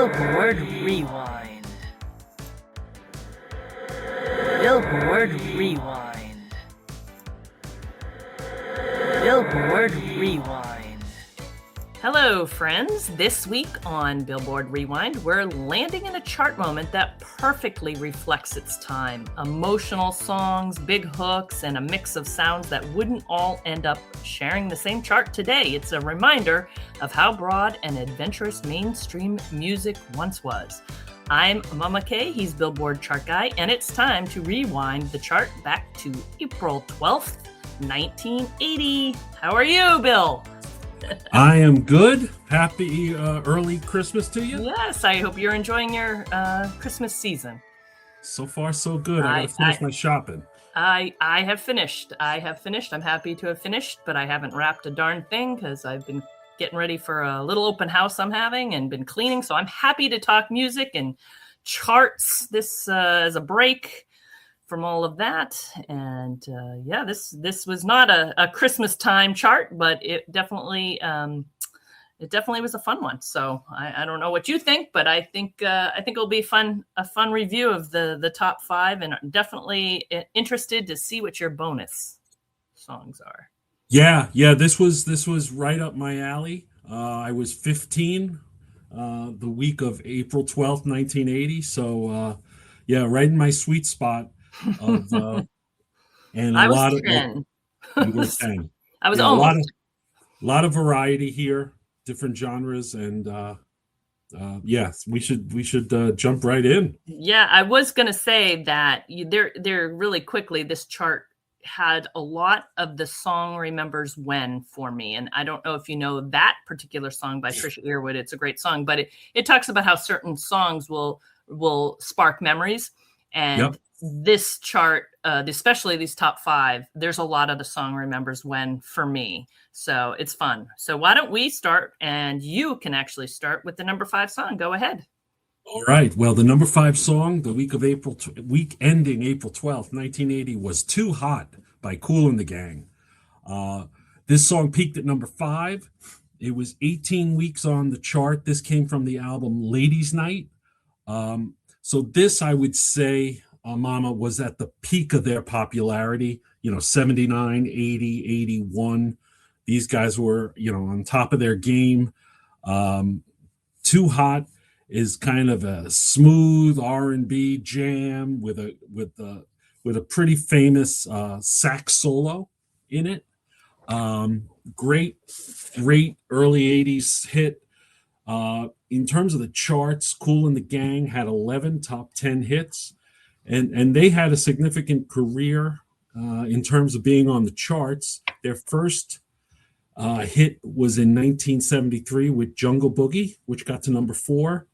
Billboard Rewind. Billboard Rewind. Billboard Rewind. Hello, friends. This week on Billboard Rewind, we're landing in a chart moment that perfectly reflects its time. Emotional songs, big hooks, and a mix of sounds that wouldn't all end up sharing the same chart today. It's a reminder of how broad and adventurous mainstream music once was. I'm Mama K, he's Billboard chart guy, and it's time to rewind the chart back to April 12th, 1980. How are you, Bill? I am good. Happy early Christmas to you. Yes, I hope you're enjoying your Christmas season. So far, so good. I gotta finish my shopping. I have finished. I'm happy to have finished, but I haven't wrapped a darn thing because I've been getting ready for a little open house I'm having and been cleaning. So I'm happy to talk music and charts this as a break from all of that. And this was not a Christmas time chart, but it definitely was a fun one. So I don't know what you think, but I think it'll be a fun review of the top five, and I'm definitely interested to see what your bonus songs are. Yeah. This was right up my alley. I was 15 the week of April 12th, 1980. So right in my sweet spot. And I was 10. You were 10. I was almost. A lot of variety here, different genres, and we should jump right in. Yeah, I was gonna say that there really quickly. This chart had a lot of the song remembers when for me, and I don't know if you know that particular song by Trisha Yearwood. It's a great song, but it talks about how certain songs will spark memories, and Yep. This chart, especially these top five, there's a lot of the song remembers when for me. So it's fun. So why don't we start, and you can actually start with the number 5 song. Go ahead. All right. Well, the number 5 song, the week ending April 12th, 1980, was Too Hot by Kool The Gang. This song peaked at number 5. It was 18 weeks on the chart. This came from the album Ladies Night. So this, I would say, Mama, was at the peak of their popularity, 79, 80, 81. These guys were, on top of their game. Too Hot is kind of a smooth R&B jam with a pretty famous sax solo in it. Great early 80s hit. In terms of the charts, Kool The Gang had 11 top 10 hits. And they had a significant career in terms of being on the charts. Their first hit was in 1973 with Jungle Boogie, which got to number 4.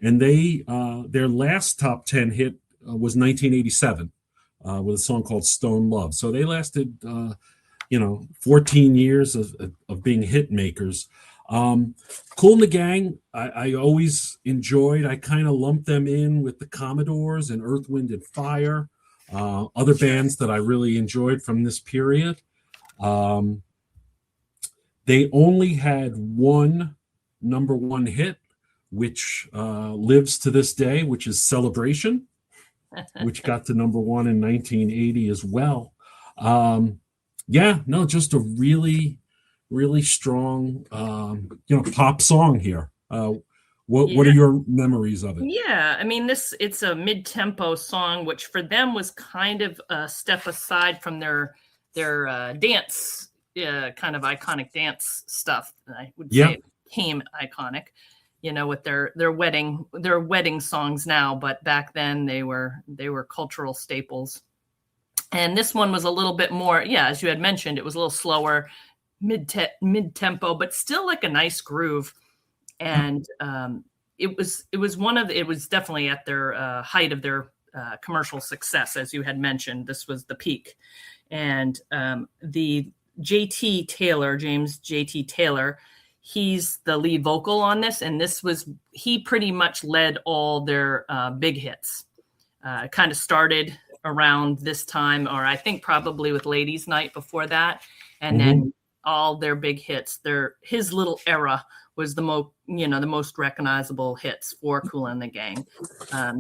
And their last top 10 hit was 1987 with a song called Stone Love. So they lasted, 14 years of being hit makers. Kool The Gang, I always enjoyed. I kind of lumped them in with the Commodores and Earth, Wind and Fire, other bands that I really enjoyed from this period. They only had one number 1 hit, which lives to this day, which is Celebration, which got to number 1 in 1980 as well. Just a really strong, pop song here. What are your memories of it? Yeah, I mean, it's a mid-tempo song, which for them was kind of a step aside from their dance, kind of iconic dance stuff. I would say it became iconic, with their wedding songs now, but back then they were cultural staples. And this one was a little bit more, as you had mentioned, it was a little slower, mid-tempo, but still like a nice groove. And it was definitely at their height of their commercial success, as you had mentioned. This was the peak. And the James JT Taylor, he's the lead vocal on this, and he pretty much led all their big hits. Kind of started around this time, or I think probably with Ladies Night before that, and then all their big hits. His little era was the most recognizable hits for Kool and the Gang.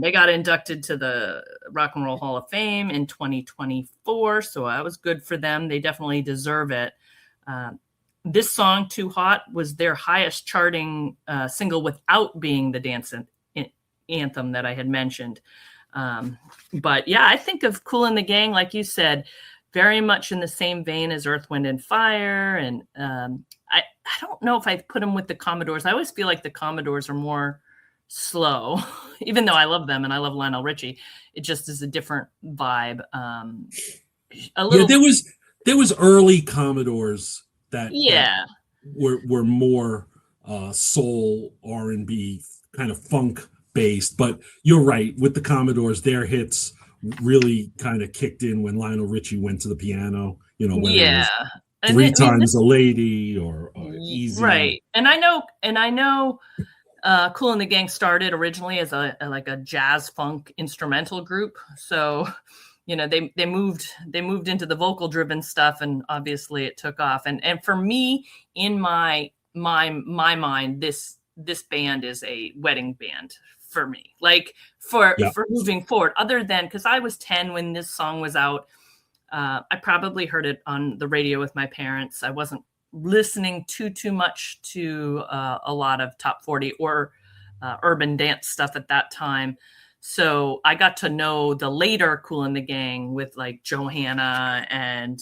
They got inducted to the Rock and Roll Hall of Fame in 2024, so that was good for them. They definitely deserve it. This song, Too Hot, was their highest charting single without being the dance anthem that I had mentioned. But yeah, I think of Kool and the Gang, like you said, very much in the same vein as Earth, Wind, and Fire. And I don't know if I put them with the Commodores. I always feel like the Commodores are more slow, even though I love them and I love Lionel Richie. It just is a different vibe. There was early Commodores that were more soul, R&B, kind of funk based. But you're right, with the Commodores, their hits really kind of kicked in when Lionel Richie went to the piano, whether it was Three Times a Lady or Easy. Right. And I know Kool and the Gang started originally as a jazz funk instrumental group. So, they moved into the vocal driven stuff, and obviously it took off. And for me, in my mind, this band is a wedding band for me, like for moving forward, other than, because I was 10 when this song was out. I probably heard it on the radio with my parents. I wasn't listening too much to a lot of top 40 or urban dance stuff at that time. So I got to know the later Kool and the Gang with like Johanna and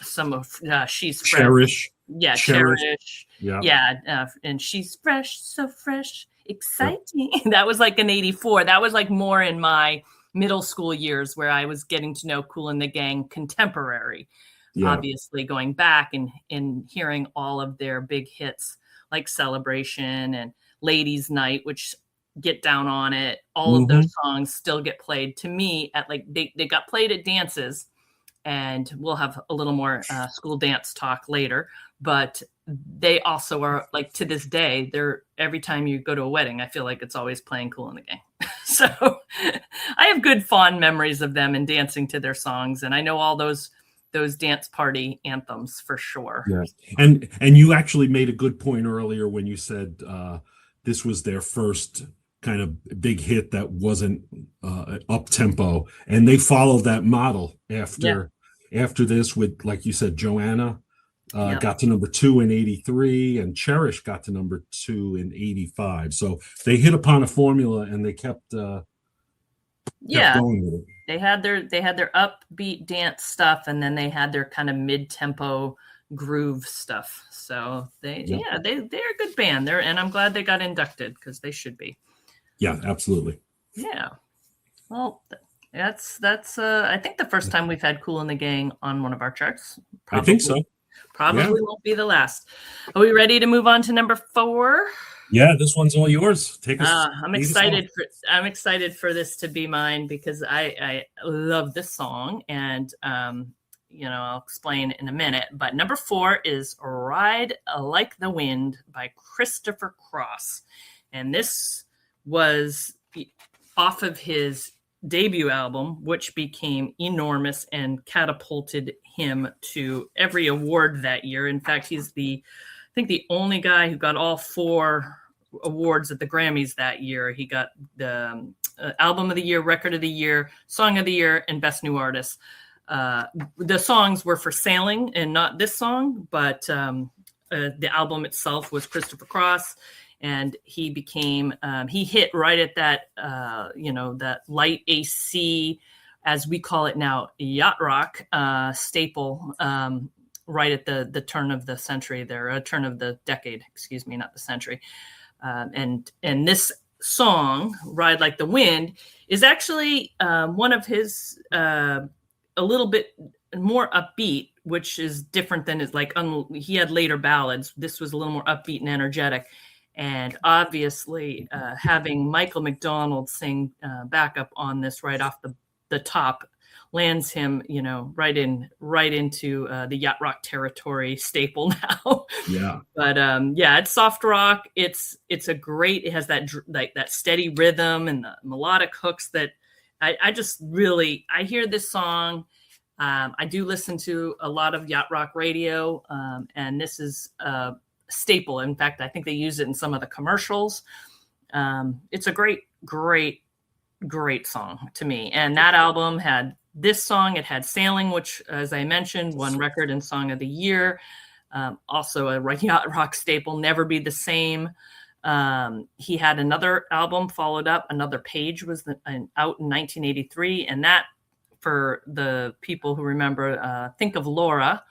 some of She's Fresh. Cherish. Yeah, Cherish. Yeah. And She's Fresh, so fresh, exciting. Yeah. That was like in 84. That was like more in my middle school years where I was getting to know Kool and the Gang contemporary. Yeah. Obviously going back and hearing all of their big hits like Celebration and Ladies Night, which Get Down on It, all of those songs still get played to me at like they got played at dances, and we'll have a little more school dance talk later, but they also are like, to this day, they're, every time you go to a wedding, I feel like it's always playing Kool and the Gang. So I have good fond memories of them and dancing to their songs, and I know all those dance party anthems for sure. Yeah. And you actually made a good point earlier when you said this was their first kind of big hit that wasn't up tempo, and they followed that model after this with, like you said, Joanna got to number 2 in 83, and Cherish got to number 2 in 85. So they hit upon a formula, and they kept going with it. They had their upbeat dance stuff, and then they had their kind of mid-tempo groove stuff. So they're a good band. And I'm glad they got inducted, because they should be. Yeah, absolutely. Yeah. Well, that's I think the first time we've had Kool and the Gang on one of our charts. Probably. I think so. Probably won't be the last. Are we ready to move on to number 4? Yeah, this one's all yours. Take us. I'm excited for this to be mine, because I love this song, and I'll explain in a minute. But number 4 is "Ride Like the Wind" by Christopher Cross, and this was off of his debut album, which became enormous and catapulted him to every award that year. In fact, he's the only guy who got all 4 awards at the Grammys that year. He got the Album of the Year, Record of the Year, Song of the Year, and Best New Artist. The songs were for Sailing and not this song, but the album itself was Christopher Cross. And he became, he hit right at that, that light AC, as we call it now, yacht rock staple, right at the turn of the century there, turn of the decade, excuse me, not the century. And this song, "Ride Like the Wind," is actually one of his, a little bit more upbeat, which is different than his, he had later ballads. This was a little more upbeat and energetic. And obviously, having Michael McDonald sing backup on this right off the top lands him, right into the yacht rock territory staple now. Yeah. But it's soft rock. It has that steady rhythm and the melodic hooks that I hear this song. I do listen to a lot of yacht rock radio, and this is staple. In fact, I think they use it in some of the commercials. It's a great, great, great song to me. And that album had this song. It had Sailing, which, as I mentioned, won record and song of the year. Also a yacht rock staple, Never Be the Same. He had another album followed up. Another Page was out in 1983. And that, for the people who remember, Think of Laura,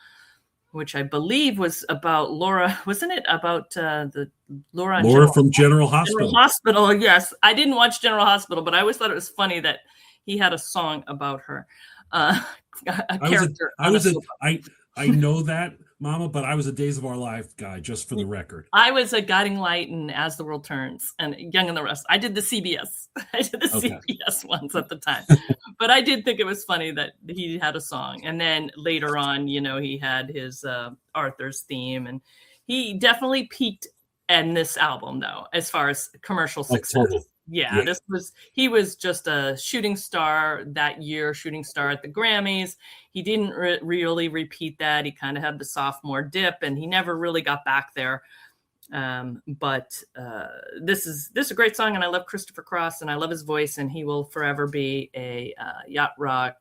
which I believe was about Laura. Wasn't it about the Laura from General Hospital? General Hospital, yes. I didn't watch General Hospital, but I always thought it was funny that he had a song about her. A character. I know that, Mama, but I was a Days of Our Life guy, just for the record. I was a Guiding Light and As the World Turns and Young and the Rest. I did the CBS. CBS ones at the time. But I did think it was funny that he had a song. And then later on, he had his Arthur's theme. And he definitely peaked in this album, though, as far as commercial success. Totally. Yeah, he was just a shooting star that year, shooting star at the Grammys. He didn't really repeat that. He kind of had the sophomore dip, and he never really got back there. But this is a great song, and I love Christopher Cross, and I love his voice, and he will forever be a yacht rock.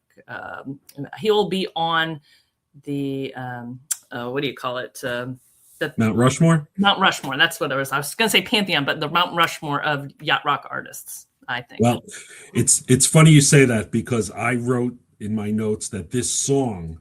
He will be on the what do you call it? Mount Rushmore? Mount Rushmore. That's what it was. I was going to say Pantheon, but the Mount Rushmore of yacht rock artists, I think. Well, it's funny you say that, because I wrote in my notes that this song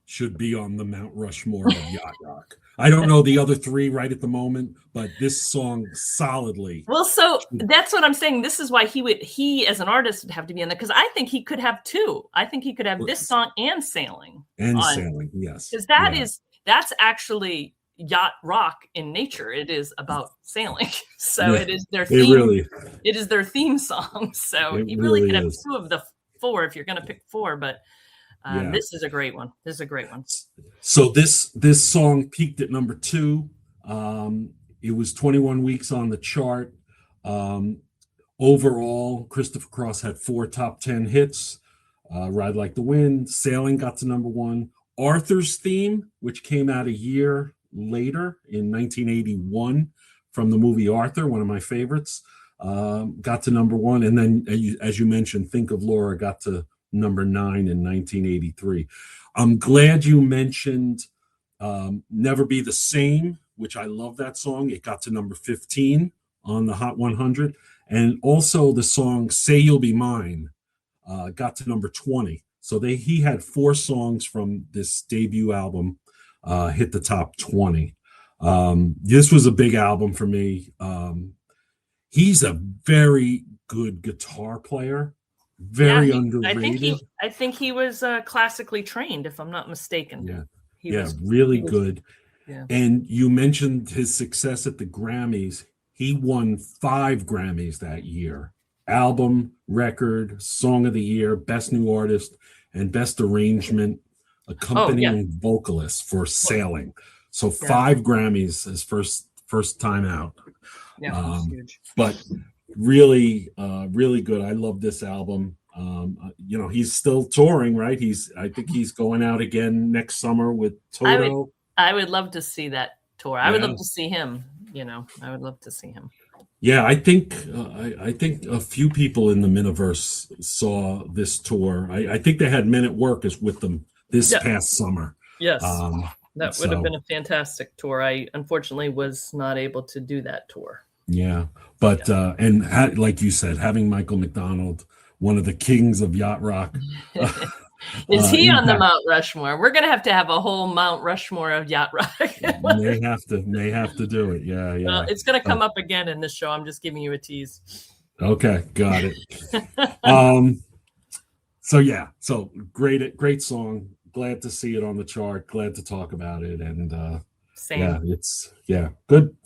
should be on the Mount Rushmore of yacht rock. I don't know the other three right at the moment, but this song solidly. Well, so that's what I'm saying. This is why he as an artist would have to be in there, because I think he could have two. I think he could have this song and Sailing. Sailing, yes. Because that's actually yacht rock in nature. It is about sailing. So it is their theme. It is their theme song. So you really could have two of the four if you're going to pick four, but this is a great one. So this song peaked at number 2. It was 21 weeks on the chart. Overall, Christopher Cross had 4 top 10 hits. Ride Like the Wind, Sailing got to number 1. Arthur's Theme, which came out a year later in 1981 from the movie Arthur, one of my favorites, got to number 1. And then, as you mentioned, Think of Laura got to number 9 in 1983. I'm glad you mentioned Never Be the Same, which I love that song. It got to number 15 on the Hot 100. And also the song Say You'll Be Mine got to number 20. So he had 4 songs from this debut album hit the top 20. This was a big album for me. He's a very good guitar player, very underrated. I think he was classically trained, if I'm not mistaken. Yeah, really good. Yeah. And you mentioned his success at the Grammys. He won 5 Grammys that year: album, record, song of the year, best new artist, and best arrangement accompanying vocalist for Sailing. So 5 Grammys his first time out. Yeah, huge. But really good. I love this album. He's still touring, right? I think he's going out again next summer with Toto. I would love to see that tour. I would love to see him. I would love to see him. Yeah, I think a few people in the Miniverse saw this tour. I think they had Men at Work with them this past summer. Yes, that would have been a fantastic tour. I unfortunately was not able to do that tour. Yeah, but like you said, having Michael McDonald, one of the kings of yacht rock. Is he on the Mount Rushmore? We're gonna have to have a whole Mount Rushmore of yacht rock. may have to do it. Yeah. Well, it's gonna come up again in this show. I'm just giving you a tease. Okay, got it. So great song. Glad to see it on the chart. Glad to talk about it. And same. It's good.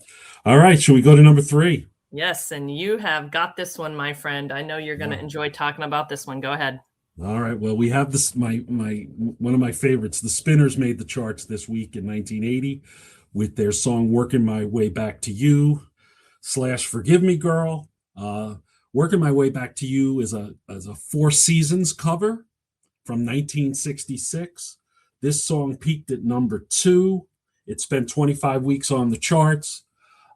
All right, should we go to number 3? Yes, and you have got this one, my friend. I know you're going to enjoy talking about this one. Go ahead. All right. Well, we have this. My one of my favorites. The Spinners made the charts this week in 1980 with their song "Working My Way Back to You" / "Forgive Me, Girl." "Working My Way Back to You" is a Four Seasons cover from 1966. This song peaked at number 2 It spent 25 weeks on the charts.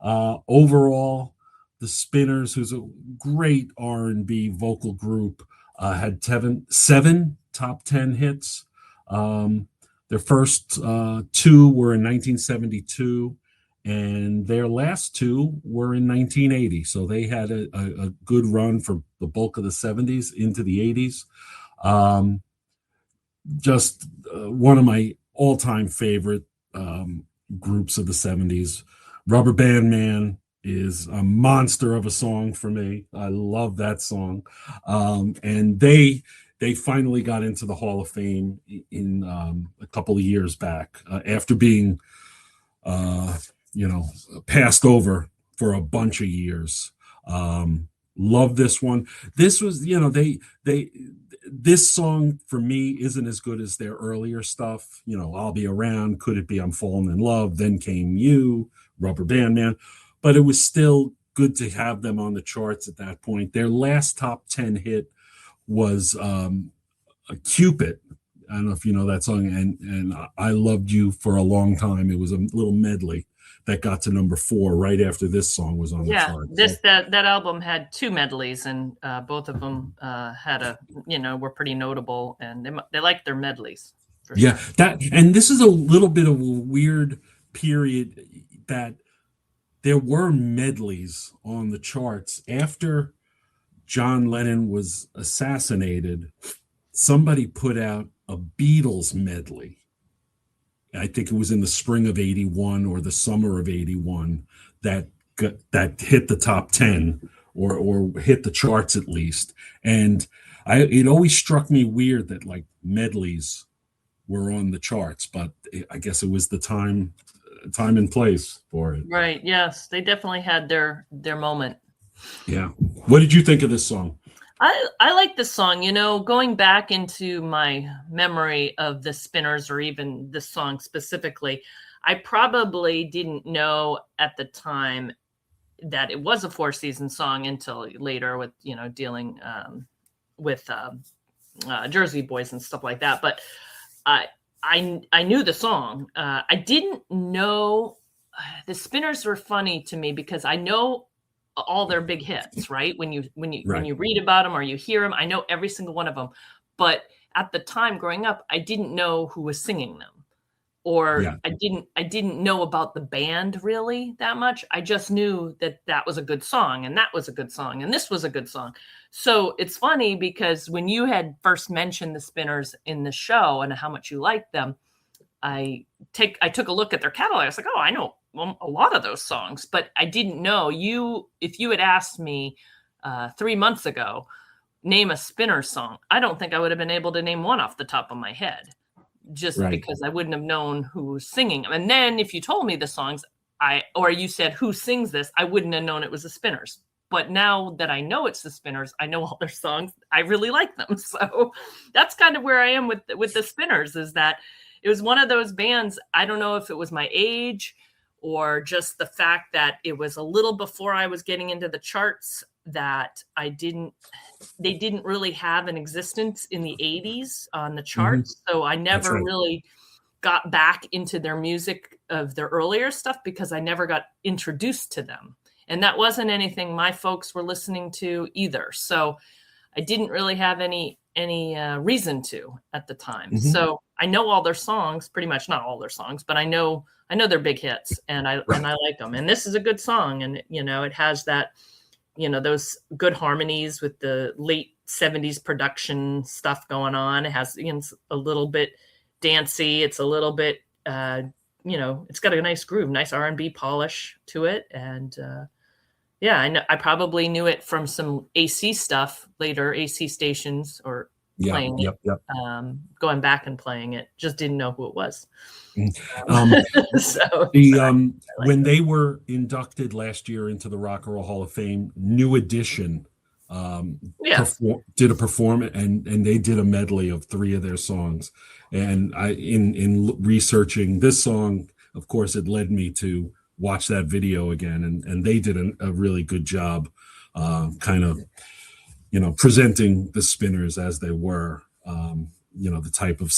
Overall, the Spinners, who's a great R&B vocal group, had seven top 10 hits. Their first two were in 1972, and their last two were in 1980. So they had a good run for the bulk of the 70s into the 80s. Just one of my all-time favorite groups of the 70s. Rubber Band Man is a monster of a song for me. I love that song. And they finally got into the Hall of Fame in a couple of years back after being, passed over for a bunch of years. Love this one. This was, this song for me isn't as good as their earlier stuff. I'll Be Around, Could It Be I'm Falling in Love, Then Came You, Rubber Band Man. But it was still good to have them on the charts at that point. Their last top 10 hit was Cupid. I don't know if you know that song, and I Loved You for a Long Time. It was a little medley that got to number 4 right after this song was on the chart. That album had 2 medleys, and both of them were pretty notable, and they liked their medleys. Yeah, sure. And this is a little bit of a weird period that there were medleys on the charts after John Lennon was assassinated. Somebody put out a Beatles medley. I think it was in the spring of 81 or the summer of 81 that hit the top 10 or hit the charts at least. And it always struck me weird that like medleys were on the charts, but I guess it was the time and place for it. Right. Yes. They definitely had their moment. Yeah. What did you think of this song? I like this song, going back into my memory of the Spinners, or even this song specifically. I probably didn't know at the time that it was a 4-season song until later with, dealing with Jersey Boys and stuff like that. But I knew the song. I didn't know the Spinners were funny to me because I know all their big hits, right? When you read about them or you hear them, I know every single one of them. But at the time growing up, I didn't know who was singing them, or I didn't know about the band really that much. I just knew that was a good song, and that was a good song, and this was a good song. So it's funny because when you had first mentioned the Spinners in the show and how much you liked them, I took a look at their catalog. I was like, oh, I know a lot of those songs, but I didn't know if you had asked me 3 months ago, name a Spinner song, I don't think I would have been able to name one off the top of my head, just because I wouldn't have known who was singing them. And then if you told me the songs, or you said who sings this, I wouldn't have known it was the Spinners. But now that I know it's the Spinners, I know all their songs. I really like them. So that's kind of where I am with the Spinners, is that it was one of those bands. I don't know if it was my age or just the fact that it was a little before I was getting into the charts, that they didn't really have an existence in the 80s on the charts. Mm-hmm. So I never really got back into their music of their earlier stuff because I never got introduced to them. And that wasn't anything my folks were listening to either. So I didn't really have any reason to at the time. Mm-hmm. So I know all their songs, pretty much, not all their songs, but I know their big hits, and I like them. And this is a good song, and it has that, those good harmonies with the late 70s production stuff going on. It has a little bit dancey. It's a little bit it's got a nice groove, nice R&B polish to it, and I know I probably knew it from some AC stuff later, AC stations, or playing it. Going back and playing it, just didn't know who it was. When they were inducted last year into the Rock and Roll Hall of Fame, New Edition did a performance, and they did a medley of 3 of their songs. And I, in researching this song, of course, it led me to watch that video again, and they did a really good job, kind of, presenting the Spinners as they were. the type of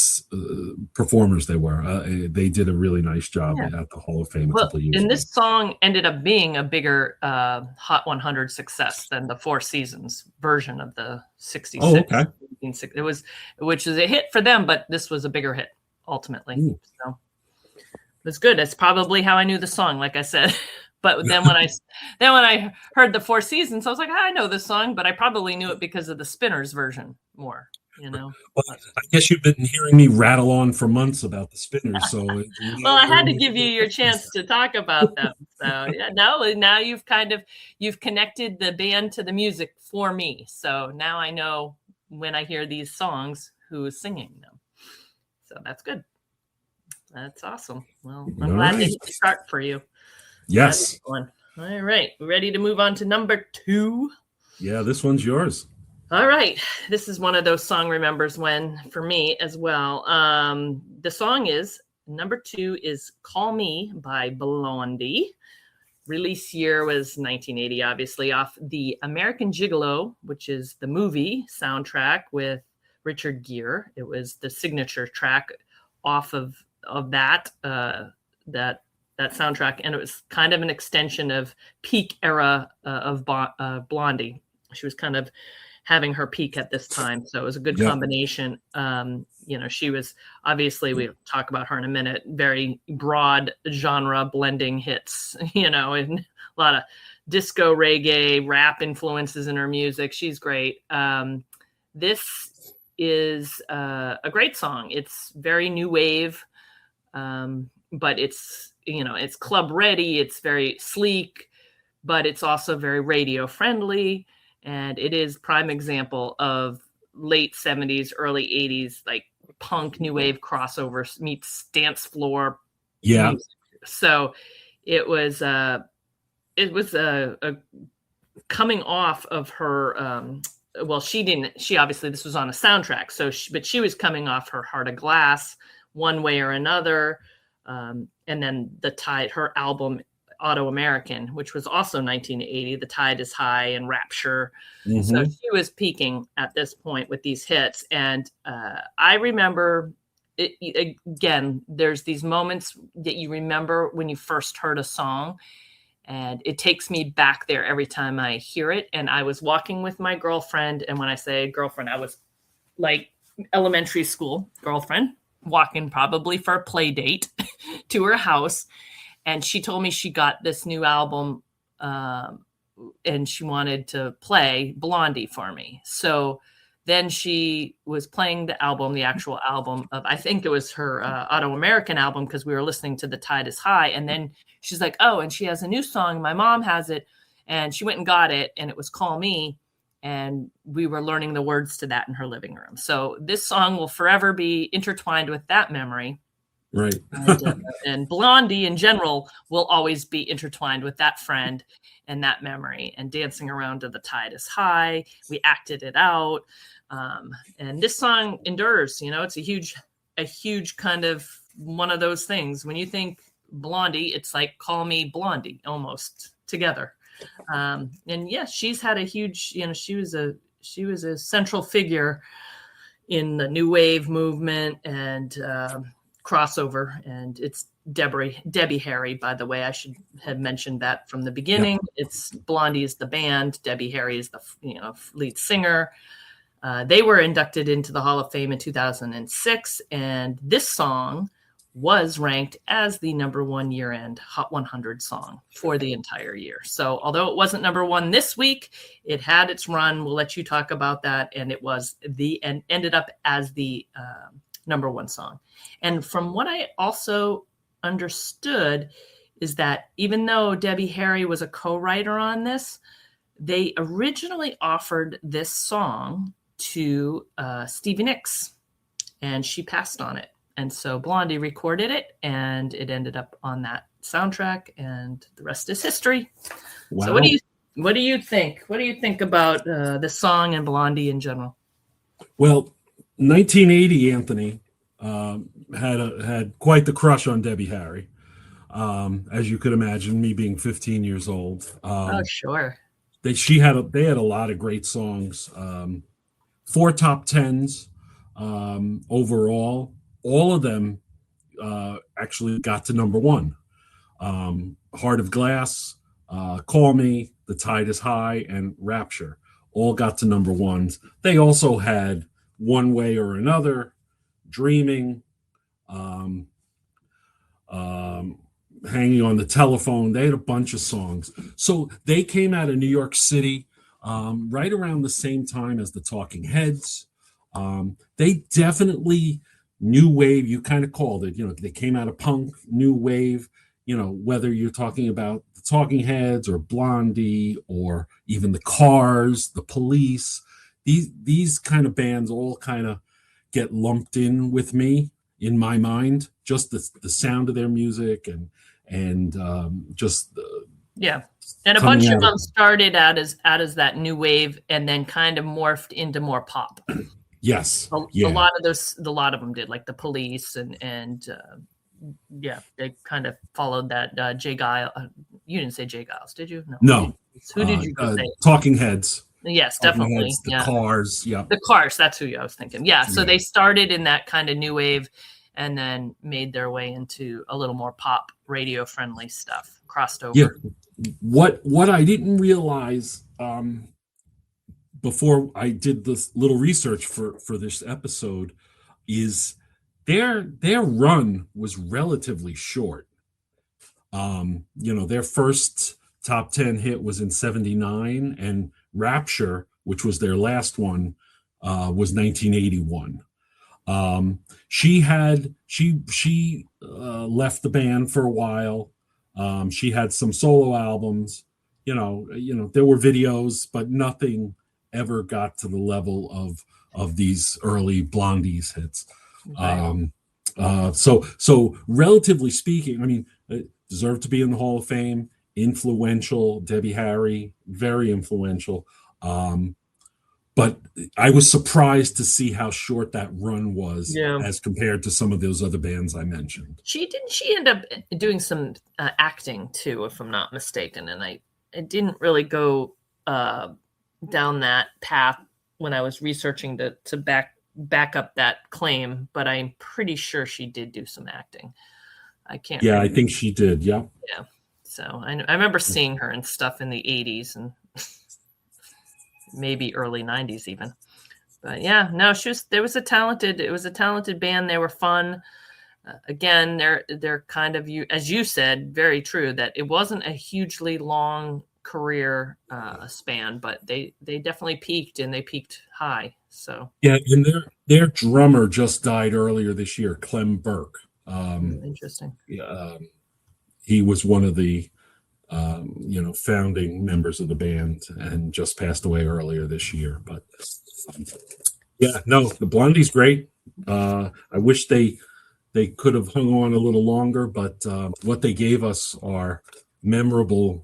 performers they were. They did a really nice job at the Hall of Fame a couple of years and ago. this song ended up being a bigger Hot 100 success than the Four Seasons version of the 66. Oh, okay. It was, which is a hit for them, but this was a bigger hit ultimately. So it's good. That's probably how I knew the song, like I said. But then when I heard the Four Seasons, I was like, I know this song, but I probably knew it because of the Spinners version more. Well, I guess you've been hearing me rattle on for months about the Spinners, so well, I had to give you your chance to talk about them. So yeah, now you've connected the band to the music for me. So now I know when I hear these songs who is singing them. So that's good. That's awesome. Well, I'm glad they hit the start for you. Yes. All right, ready to move on to number 2? Yeah, this one's yours. All right. This is one of those song remembers when for me as well. The song is number 2 is Call Me by Blondie. Release year was 1980, obviously, off the American Gigolo, which is the movie soundtrack with Richard Gere. It was the signature track off of that soundtrack, and it was kind of an extension of peak era of Blondie. She was kind of having her peak at this time. So it was a good combination. She was obviously, we'll talk about her in a minute, very broad genre blending hits, and a lot of disco, reggae, rap influences in her music. She's great. This is a great song. It's very new wave, but it's club ready. It's very sleek, but it's also very radio friendly. And it is prime example of late 70s, early 80s, like punk new wave crossover meets dance floor. Yeah. Music. So it was a coming off of her. She obviously, this was on a soundtrack. But she was coming off her Heart of Glass one way or another. And then her album Auto American, which was also 1980, The Tide is High and Rapture. Mm-hmm. So she was peaking at this point with these hits. And I remember again, there's these moments that you remember when you first heard a song, and it takes me back there every time I hear it. And I was walking with my girlfriend. And when I say girlfriend, I was like elementary school girlfriend, walking probably for a play date to her house. And she told me she got this new album and she wanted to play Blondie for me. So then she was playing the actual album of, I think it was her Auto American album, because we were listening to The Tide is High. And then she's like, oh, and she has a new song. My mom has it. And she went and got it. And it was Call Me. And we were learning the words to that in her living room. So this song will forever be intertwined with that memory. Right. And Blondie in general will always be intertwined with that friend and that memory, and dancing around to The Tide is High. We acted it out. And this song endures, it's a huge kind of one of those things. When you think Blondie, it's like Call Me Blondie almost together. And yes, she's had a huge, she was a central figure in the new wave movement and crossover. And it's Debbie Harry, by the way. I should have mentioned that from the beginning. Yeah. It's Blondie is the band, Debbie Harry is the lead singer. They were inducted into the Hall of Fame in 2006, and this song was ranked as the number 1 year-end Hot 100 song for the entire year. So although it wasn't number 1 this week, it had its run. We'll let you talk about that. And it was and ended up as the number 1 song. And from what I also understood is that even though Debbie Harry was a co-writer on this, they originally offered this song to Stevie Nicks, and she passed on it. And so Blondie recorded it, and it ended up on that soundtrack, and the rest is history. Wow. So what do you think? What do you think about this song and Blondie in general? Well, 1980, Anthony had quite the crush on Debbie Harry, as you could imagine. Me being 15 years old. Oh, sure. They had a lot of great songs. 4 top 10s. overall. All of them actually got to number one. Heart of Glass, Call Me, The Tide is High, and Rapture all got to number ones. They also had One Way or Another, Dreaming, um, Hanging on the Telephone. They had a bunch of songs. So they came out of New York City right around the same time as the Talking Heads. They definitely new wave, you kind of called it, they came out of punk, new wave, whether you're talking about the Talking Heads or Blondie or even the Cars, the Police, these kind of bands all kind of get lumped in with me in my mind, just the sound of their music and just yeah. And a bunch of them started out as that new wave and then kind of morphed into more pop. Yes. A lot of them did, like the Police and they kind of followed that Jay Giles. You didn't say Jay Giles, did you? No. Who did you say? Talking Heads. Yes, Talking definitely. Heads, the Cars. Yeah. The Cars. That's who I was thinking. Yeah. So they started in that kind of new wave and then made their way into a little more pop, radio friendly stuff. Crossed over. Yeah. What I didn't realize before I did this little research for this episode is their run was relatively short. Their first top 10 hit was in 79, and Rapture, which was their last one, was 1981. She left the band for a while. She had some solo albums. There were videos, but nothing ever got to the level of these early Blondie's hits. Right. So relatively speaking, I mean, deserved to be in the Hall of Fame. Influential, Debbie Harry, very influential. But I was surprised to see how short that run was as compared to some of those other bands I mentioned. She end up doing some acting too, if I'm not mistaken, and I didn't really go down that path when I was researching to back up that claim, but I'm pretty sure she did do some acting. I can't. Yeah, remember. I think she did. Yeah. Yeah. So I remember seeing her and stuff in the 80s and maybe early 90s even. But yeah, no, it was a talented band. They were fun. Again, they're kind of, as you said, very true that it wasn't a hugely long career span, but they definitely peaked, and they peaked high. So yeah, and their drummer just died earlier this year, Clem Burke. Interesting. He was one of the founding members of the band and just passed away earlier this year. But yeah, no, the Blondie's great. I wish they could have hung on a little longer, but what they gave us are memorable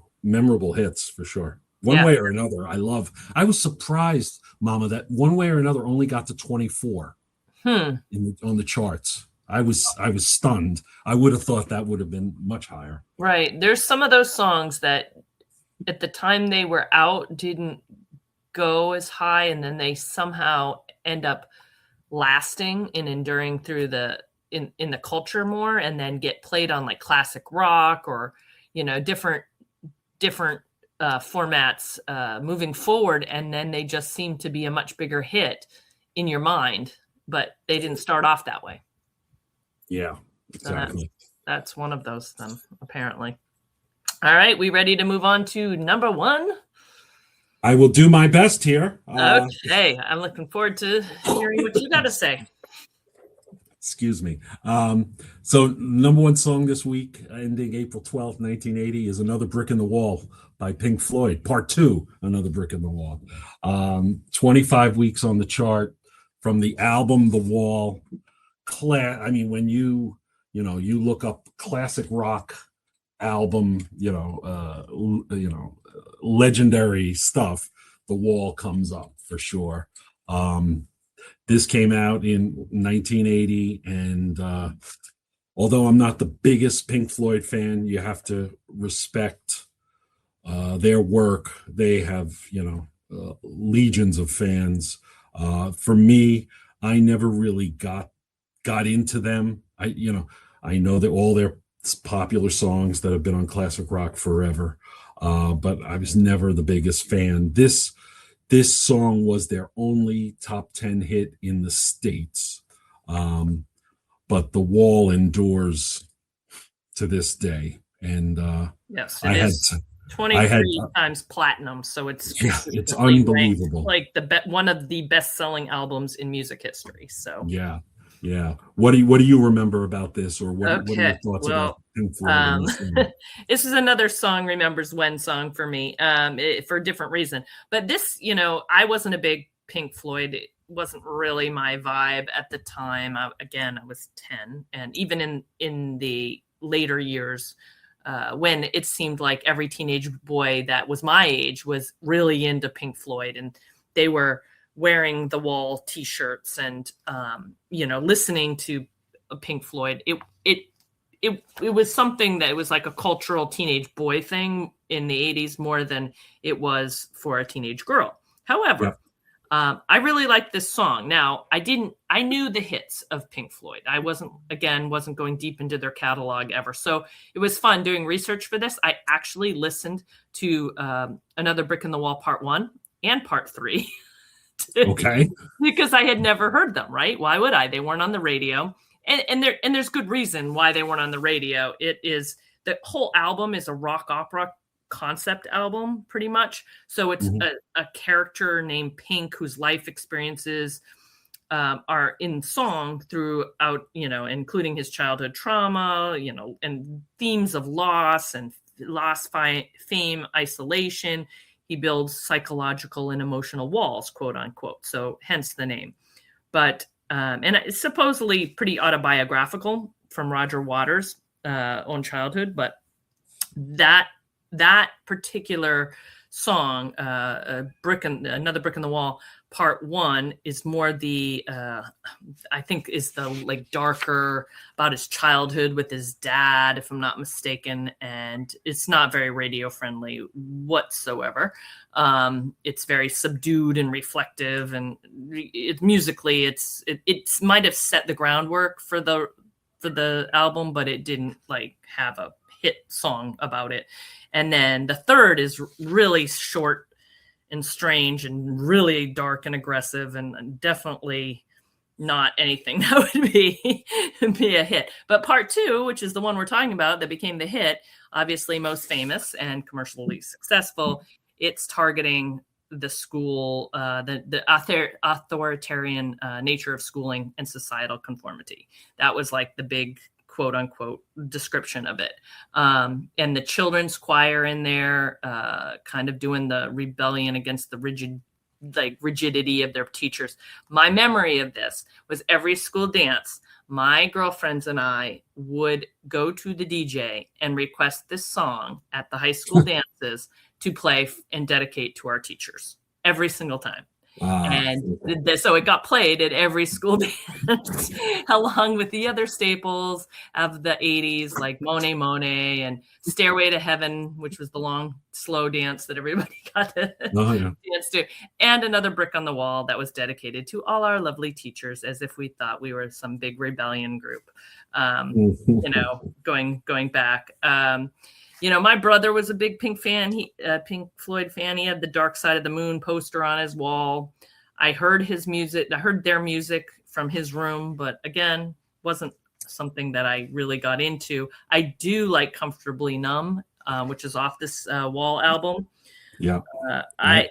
hits for sure. One Way or Another, I was surprised, Mama, that One Way or Another only got to 24 on the charts. I was stunned. I would have thought that would have been much higher. Right. There's some of those songs that at the time they were out didn't go as high, and then they somehow end up lasting and enduring through in the culture more, and then get played on like classic rock or different formats moving forward, and then they just seem to be a much bigger hit in your mind, but they didn't start off that way. Yeah, exactly. So that's one of those then, apparently. All right, we ready to move on to number one? I will do my best here. Okay, I'm looking forward to hearing what you got to say. Excuse me. So number one song this week, ending April 12th, 1980, is Another Brick in the Wall by Pink Floyd. Part 2, Another Brick in the Wall. 25 weeks on the chart from the album The Wall. I mean, when you look up classic rock album, legendary stuff, The Wall comes up for sure. This came out in 1980, and although I'm not the biggest Pink Floyd fan, you have to respect their work. They have legions of fans. For me, I never really got into them. I know that all their popular songs that have been on classic rock forever, but I was never the biggest fan. This song was their only top 10 hit in the States. But The Wall endures to this day. And Yes, it I had is I had 23 times platinum, so it's yeah, it's consistently ranked unbelievable. like one of the best-selling albums in music history. So Yeah. Yeah. What do you remember about this, or what are your okay, thoughts about well, Pink Floyd and um, this song? this is another song remembers when song for me, for a different reason. But this, I wasn't a big Pink Floyd. It wasn't really my vibe at the time. Again, I was 10, and even in the later years, when it seemed like every teenage boy that was my age was really into Pink Floyd, and they were wearing the Wall T-shirts and listening to Pink Floyd. It was something that was like a cultural teenage boy thing in the 80s more than it was for a teenage girl. However, I really liked this song. Now, I knew the hits of Pink Floyd. I wasn't going deep into their catalog ever. So it was fun doing research for this. I actually listened to Another Brick in the Wall Part 1 and Part 3. Okay. Because I had never heard them, right? Why would I? They weren't on the radio. And there's good reason why they weren't on the radio. It is the whole album is a rock opera concept album, pretty much. So it's a character named Pink whose life experiences are in song throughout, including his childhood trauma, and themes of loss and fame, isolation. He builds psychological and emotional walls, quote unquote. So hence the name. But and it's supposedly pretty autobiographical from Roger Waters' own childhood. But that particular song, Another Brick in the Wall, Part 1, is more the I think is the like darker about his childhood with his dad, if I'm not mistaken, and it's not very radio friendly whatsoever. It's very subdued and reflective, and musically it might have set the groundwork for the album, but it didn't like have a hit song about it. And then the third is really short and strange and really dark and aggressive, and definitely not anything that would be a hit. But Part 2, which is the one we're talking about that became the hit, obviously most famous and commercially successful, it's targeting the school, the authoritarian nature of schooling and societal conformity. That was like the big quote unquote description of it. And the children's choir in there, kind of doing the rebellion against the rigidity of their teachers. My memory of this was every school dance, my girlfriends and I would go to the DJ and request this song at the high school dances to play and dedicate to our teachers every single time. And so it got played at every school dance along with the other staples of the 80s, like Monet Monet and Stairway to Heaven, which was the long, slow dance that everybody got to dance to, and Another Brick on the Wall that was dedicated to all our lovely teachers, as if we thought we were some big rebellion group, going back. My brother was a big Pink Floyd fan. He had the Dark Side of the Moon poster on his wall. I heard his music. I heard their music from his room, but again, wasn't something that I really got into. I do like Comfortably Numb, which is off this Wall album. Yeah. I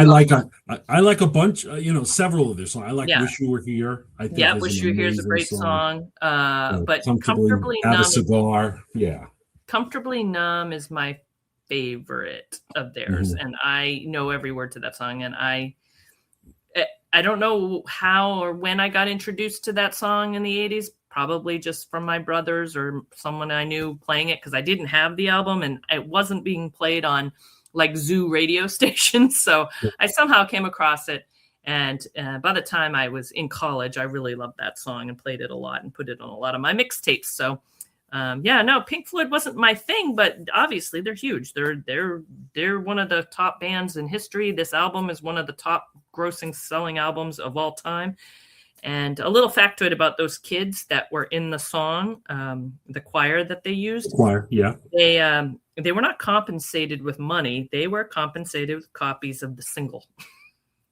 like a bunch, several of their songs. I like Wish You Were Here. I think Wish You Were Here is a great song. But Comfortably Have Numb. a Cigar. Yeah. Comfortably Numb is my favorite of theirs, and I know every word to that song. And I don't know how or when I got introduced to that song in the 80s, probably just from my brothers or someone I knew playing it, because I didn't have the album and it wasn't being played on like zoo radio stations. So I somehow came across it. And by the time I was in college, I really loved that song and played it a lot and put it on a lot of my mixtapes. So Pink Floyd wasn't my thing, but obviously they're huge. They're one of the top bands in history. This album is one of the top grossing selling albums of all time. And a little factoid about those kids that were in the song, the choir that they used. Choir, yeah. They were not compensated with money. They were compensated with copies of the single.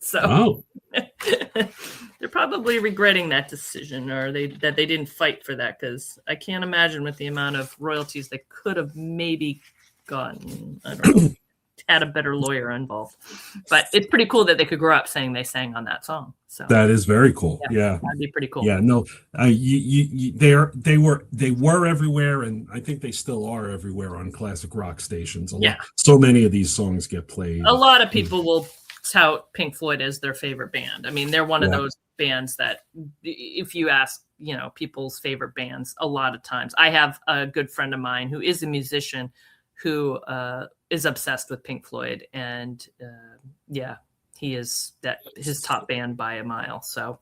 So they're probably regretting that decision, or that they didn't fight for that, because I can't imagine with the amount of royalties they could have maybe gotten. I don't know. Had a better lawyer involved, but it's pretty cool that they could grow up saying they sang on that song. So that is very cool. Yeah, that'd be pretty cool. Yeah, no, they were everywhere, and I think they still are everywhere on classic rock stations. So many of these songs get played. A lot of people will tout Pink Floyd as their favorite band. I mean, they're one of those bands that, if you ask, people's favorite bands, a lot of times. I have a good friend of mine who is a musician who is obsessed with Pink Floyd, and he is his top band by a mile. So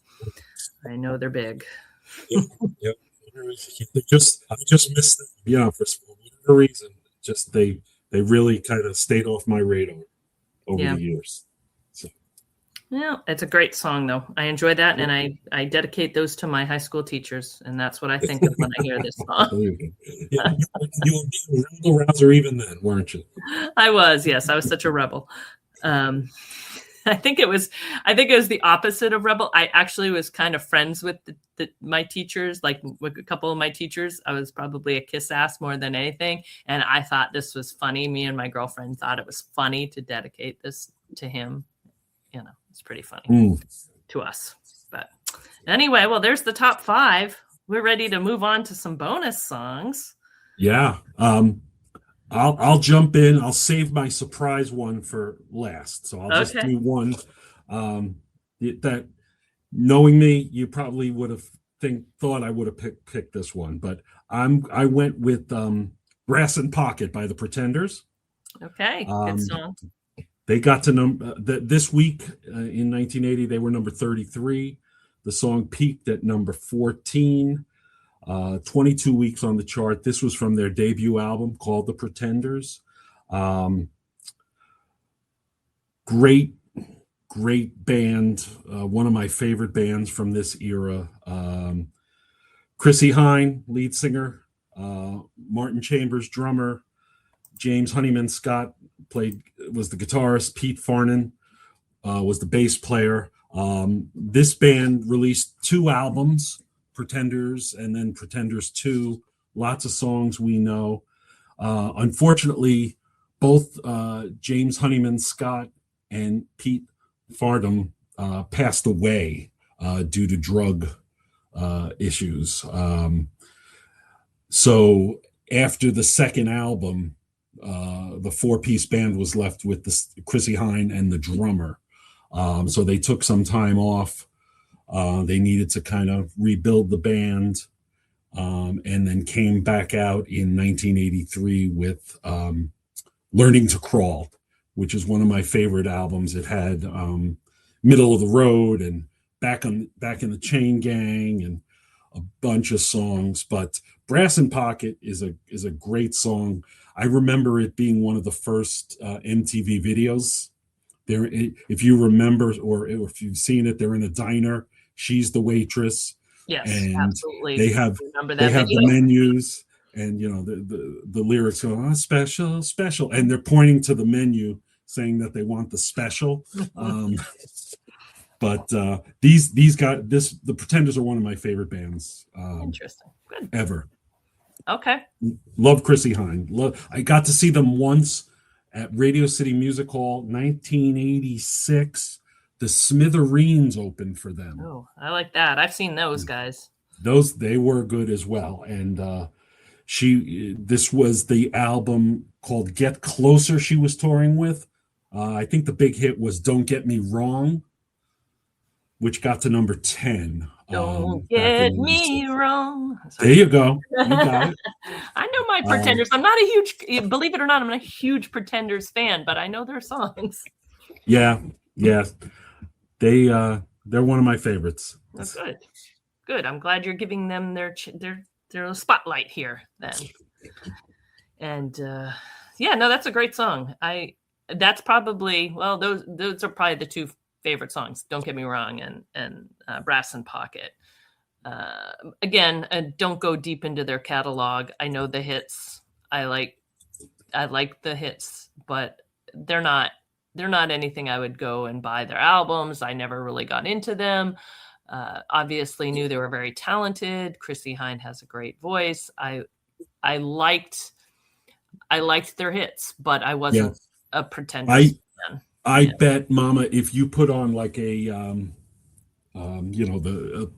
I know they're big. Yep. I just missed them. For whatever reason, just they really kind of stayed off my radar over the years. So. Yeah, it's a great song, though. I enjoy that, and I dedicate those to my high school teachers, and that's what I think of when I hear this song. You were being a rebel rouser even then, weren't you? I was, yes. I was such a rebel. I think it was the opposite of rebel. I actually was kind of friends with my teachers, like with a couple of my teachers. I was probably a kiss ass more than anything, and I thought this was funny. Me and my girlfriend thought it was funny to dedicate this to him. It's pretty funny to us. But anyway, well, there's the top 5. We're ready to move on to some bonus songs. Yeah. I'll jump in. I'll save my surprise one for last. So I'll just do one that, knowing me, you probably would have thought I would have picked this one, but I went with Brass and Pocket by the Pretenders. Okay, good song. They got to this week in 1980. They were number 33. The song peaked at number 14. 22 weeks on the chart. This was from their debut album called The Pretenders. Great band. One of my favorite bands from this era. Chrissie Hynde, lead singer. Martin Chambers, drummer. James Honeyman Scott was the guitarist. Pete Farnan was the bass player. This band released 2 albums, Pretenders and then Pretenders 2. Lots of songs we know. Unfortunately, both James Honeyman Scott and Pete Farnham passed away due to drug issues. So after the second album, the 4-piece band was left with Chrissie Hynde and the drummer. So they took some time off. They needed to kind of rebuild the band, and then came back out in 1983 with Learning to Crawl, which is one of my favorite albums. It had Middle of the Road and Back in the Chain Gang and a bunch of songs. But Brass and Pocket is a great song. I remember it being one of the first MTV videos. There, if you remember, or if you've seen it, they're in a diner. She's the waitress. Yes, and absolutely. They have the menus, and the lyrics go, special, and they're pointing to the menu, saying that they want the special. But these guys, the Pretenders are one of my favorite bands. Interesting. Good. Ever. Okay. Love Chrissie Hynde. I got to see them once at Radio City Music Hall, 1986. The Smithereens opened for them. Oh, I like that. I've seen those guys. They were good as well. And this was the album called Get Closer she was touring with. I think the big hit was Don't Get Me Wrong, which got to number 10. Don't get me wrong. Sorry. There you go. You got it. I know my Pretenders. I'm not a huge, believe it or not, I'm not a huge Pretenders fan, but I know their songs. Yeah. They're one of my favorites. That's good. Good. I'm glad you're giving them their spotlight here then. And that's a great song. That's probably, those are probably the 2 favorite songs. Don't get me wrong, and Brass and Pocket. Again, don't go deep into their catalog. I know the hits. I like the hits, but they're not anything I would go and buy their albums. I never really got into them. Obviously knew they were very talented. Chrissie Hynde has a great voice. I liked their hits, but I wasn't a Pretenders fan. I bet, Mama, if you put on like a the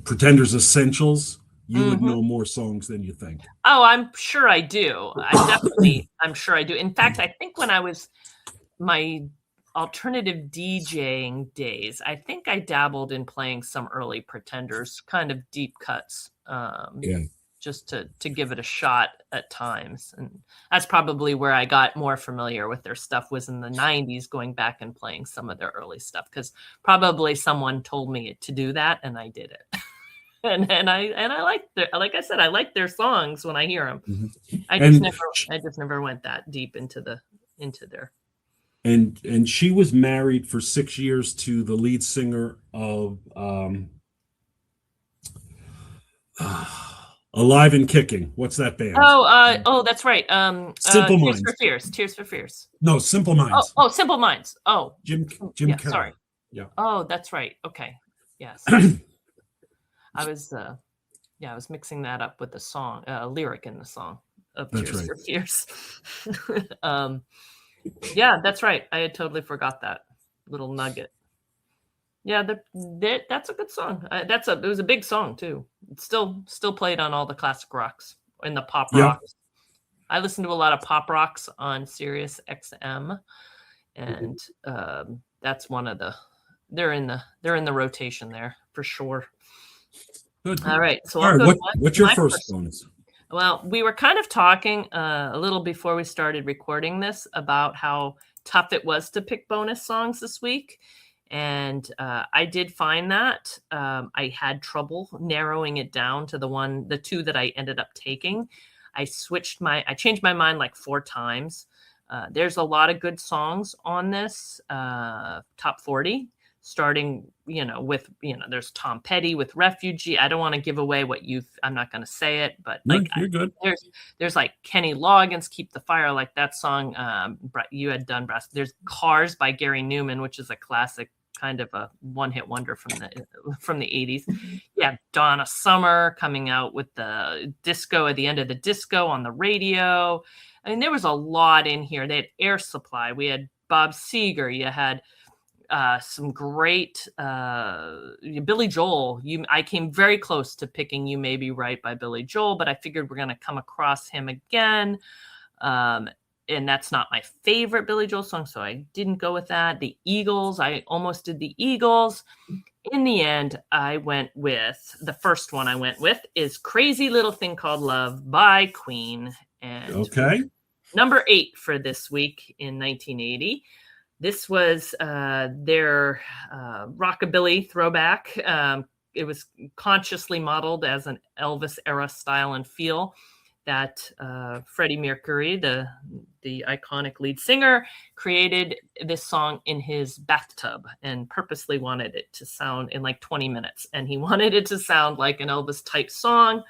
Pretenders Essentials, you would know more songs than you think. Oh, I'm sure I do. I'm sure I do. In fact, I think when I was my alternative DJing days, I think I dabbled in playing some early Pretenders, kind of deep cuts, just to give it a shot at times. And that's probably where I got more familiar with their stuff, was in the 90s, going back and playing some of their early stuff, because probably someone told me to do that and I did it. and I like I said, I like their songs when I hear them. Mm-hmm. I just never went that deep into their. And she was married for 6 years to the lead singer of Alive and Kicking. What's that band? Oh, that's right. Simple Minds. Tears for Fears. No, Simple Minds. Oh, Simple Minds. Oh, Jim yeah, Carrey. Sorry. Yeah. Oh, that's right. Okay. Yes. I was mixing that up with the song, lyric in the song of Tears for Fears. Yeah, that's right. I had totally forgot that little nugget. Yeah, that's a good song. It was a big song too. It's still played on all the classic rocks and the pop rocks. I listen to a lot of pop rocks on Sirius XM, and that's one of the. They're in the rotation there for sure. Good. All right. So what's your first bonus? Well, we were kind of talking a little before we started recording this about how tough it was to pick bonus songs this week. And I did find that I had trouble narrowing it down to the two that I ended up taking. I changed my mind like 4 times. There's a lot of good songs on this top 40. Starting, with, there's Tom Petty with Refugee. I don't want to give away I'm not going to say it, but you're good. There's like Kenny Loggins, Keep the Fire, like that song you had done, Brass. There's Cars by Gary Newman, which is a classic, kind of a one-hit wonder from the 80s. Yeah, Donna Summer coming out with the disco at the end of the disco on the radio. I mean, there was a lot in here. They had Air Supply. We had Bob Seger. You had some great Billy Joel. I came very close to picking You May Be Right by Billy Joel, but I figured we're going to come across him again. And that's not my favorite Billy Joel song, so I didn't go with that. The Eagles, I almost did the Eagles. In the end, the first one I went with is Crazy Little Thing Called Love by Queen. And number 8 for this week in 1980. This was their rockabilly throwback. It was consciously modeled as an Elvis era style and feel that Freddie Mercury, the iconic lead singer, created this song in his bathtub and purposely wanted it to sound in like 20 minutes. And he wanted it to sound like an Elvis type song,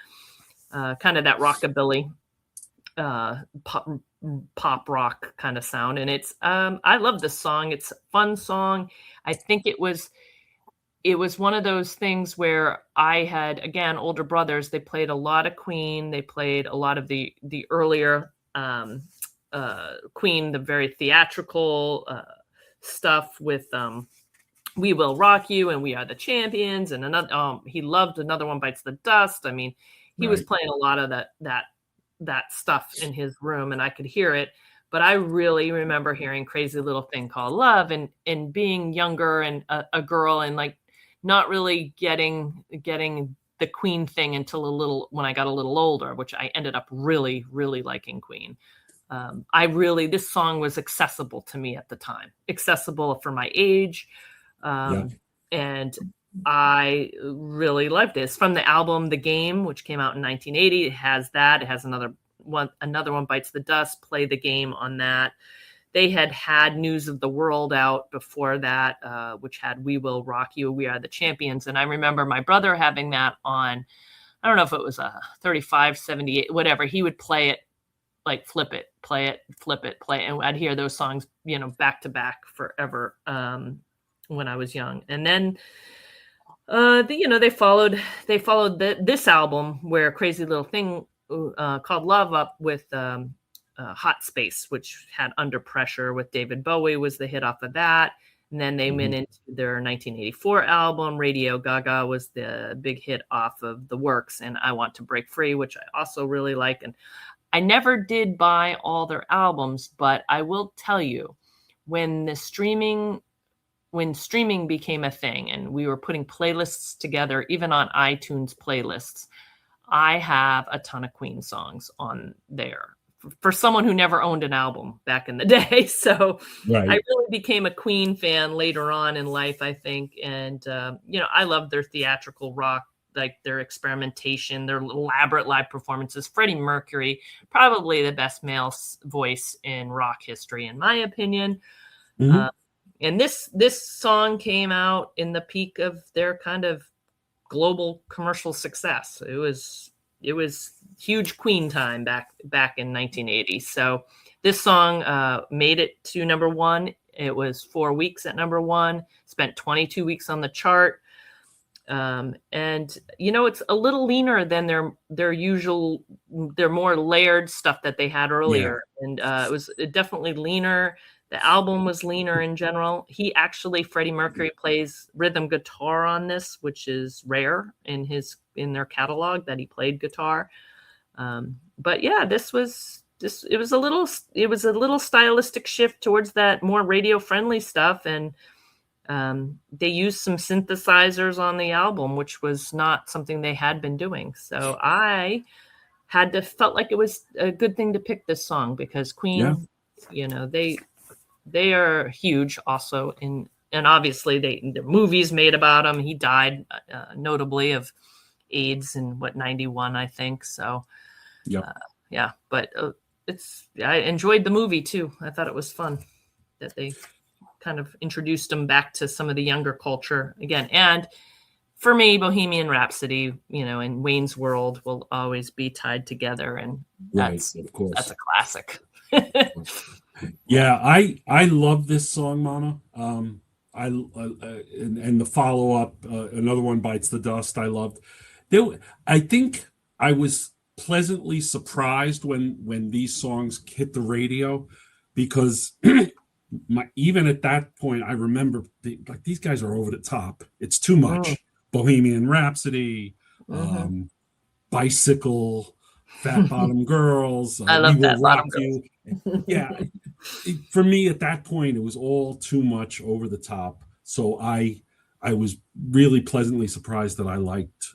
kind of that rockabilly pop rock kind of sound. And it's I love this song. It's a fun song. I think it was one of those things where I had, again, older brothers. They played a lot of Queen. They played a lot of the earlier Queen, the very theatrical stuff with We Will Rock You and We Are the Champions. And another, he loved Another One Bites the Dust. I mean, he was playing a lot of that stuff in his room, and I could hear it. But I really remember hearing Crazy Little Thing Called Love and being younger and a girl and like not really getting the Queen thing until when I got a little older, which I ended up really, really liking Queen. This song was accessible to me at the time, accessible for my age. And I really loved this. From the album The Game, which came out in 1980. It has that. It has Another One Bites the Dust, Play the Game on that. they had News of the World out before that, which had We Will Rock You, We Are the Champions. And I remember my brother having that on, I don't know if it was a 35, 78, whatever. He would play it, like flip it, play it, flip it, play it. And I'd hear those songs, back to back forever when I was young. And then, they followed this album where Crazy Little Thing called Love Up with Hot Space, which had Under Pressure with David Bowie was the hit off of that. And then they went into their 1984 album. Radio Gaga was the big hit off of The Works and I Want to Break Free, which I also really like. And I never did buy all their albums, but I will tell you, when streaming became a thing and we were putting playlists together, even on iTunes playlists, I have a ton of Queen songs on there for someone who never owned an album back in the day. So Right. I really became a Queen fan later on in life, I think. And, I love their theatrical rock, like their experimentation, their elaborate live performances. Freddie Mercury, probably the best male voice in rock history, in my opinion. And this song came out in the peak of their kind of global commercial success. It was huge Queen time back in 1980. So this song made it to number one. It was 4 weeks at number one, spent 22 weeks on the chart. And it's a little leaner than their usual, their more layered stuff that they had earlier. Yeah. And it was definitely leaner. The album was leaner in general. Freddie Mercury plays rhythm guitar on this, which is rare in their catalog that he played guitar. But yeah, it was a little stylistic shift towards that more radio friendly stuff. And they used some synthesizers on the album, which was not something they had been doing. So I felt like it was a good thing to pick this song because Queen, they are huge also and obviously the movies made about him. He died notably of AIDS in 91, I think. So but I enjoyed the movie too. I thought it was fun that they kind of introduced him back to some of the younger culture again. And for me, Bohemian Rhapsody, and Wayne's World will always be tied together. And that's a classic. Yeah, I love this song, Mama. And the follow up, another one, Bites the Dust. I loved. I think I was pleasantly surprised when these songs hit the radio, because even at that point, I remember these guys are over the top. It's too much. Bohemian Rhapsody, Bicycle, Fat Bottom Girls. I love We Will Fat Rock Bottom You. Yeah, for me at that point, it was all too much, over the top. So I was really pleasantly surprised that I liked